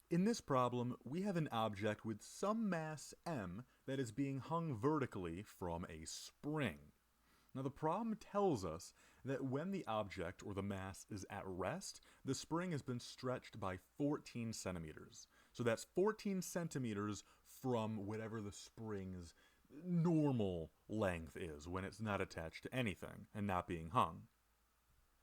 In this problem, we have an object with some mass m that is being hung vertically from a spring. Now the problem tells us that when the object or the mass is at rest, the spring has been stretched by 14 centimeters. So that's 14 centimeters from whatever the spring's normal length is when it's not attached to anything and not being hung.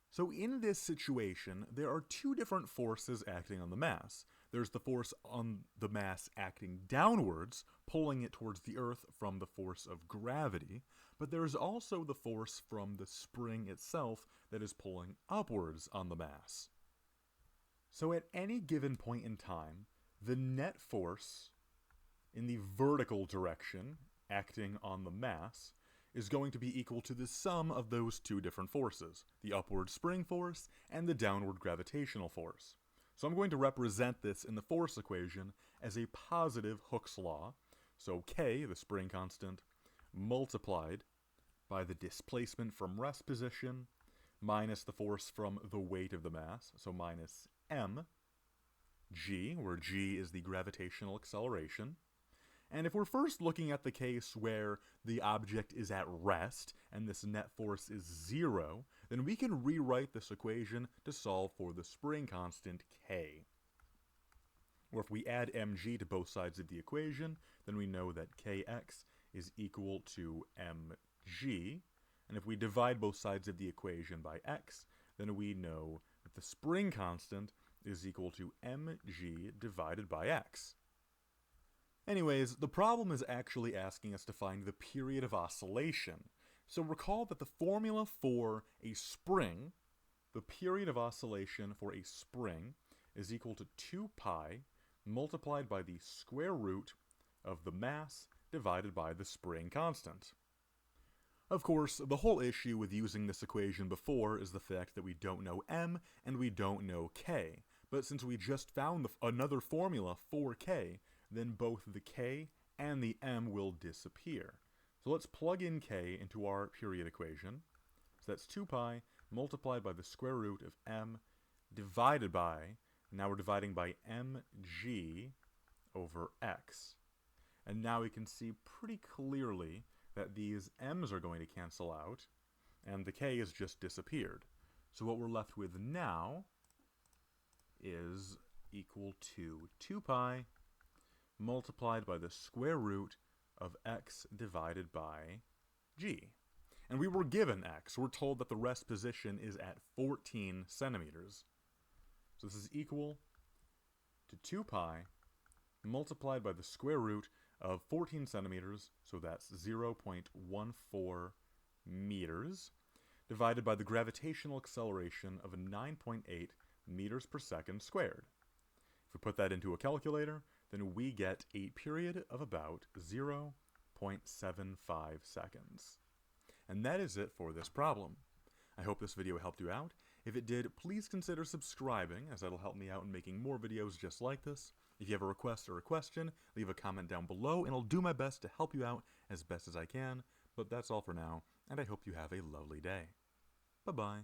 So in this situation, there are two different forces acting on the mass. There's the force on the mass acting downwards, pulling it towards the Earth from the force of gravity, but there's also the force from the spring itself that is pulling upwards on the mass. So at any given point in time, the net force in the vertical direction acting on the mass is going to be equal to the sum of those two different forces, the upward spring force and the downward gravitational force. So I'm going to represent this in the force equation as a positive Hooke's law. So K, the spring constant, multiplied by the displacement from rest position minus the force from the weight of the mass, so minus m, g, where g is the gravitational acceleration. And if we're first looking at the case where the object is at rest and this net force is 0, then we can rewrite this equation to solve for the spring constant k. Or if we add mg to both sides of the equation, then we know that kx is equal to mg. And if we divide both sides of the equation by x, then we know that the spring constant is equal to mg divided by x. Anyways, the problem is actually asking us to find the period of oscillation. So recall that the formula for a spring, the period of oscillation for a spring, is equal to 2 pi multiplied by the square root of the mass divided by the spring constant. Of course, the whole issue with using this equation before is the fact that we don't know m and we don't know k. But since we just found another formula for k, then both the k and the m will disappear. So let's plug in k into our period equation. So that's 2 pi multiplied by the square root of m divided by, now we're dividing by mg over x. And now we can see pretty clearly that these m's are going to cancel out, and the k has just disappeared. So what we're left with now is equal to 2 pi multiplied by the square root of x divided by g. And we were given x. We're told that the rest position is at 14 centimeters. So this is equal to 2 pi multiplied by the square root of 14 centimeters, so that's 0.14 meters, divided by the gravitational acceleration of 9.8 meters per second squared. If we put that into a calculator, then we get a period of about 0.75 seconds. And that is it for this problem. I hope this video helped you out. If it did, please consider subscribing, as that'll help me out in making more videos just like this. If you have a request or a question, leave a comment down below, and I'll do my best to help you out as best as I can. But that's all for now, and I hope you have a lovely day. Bye-bye.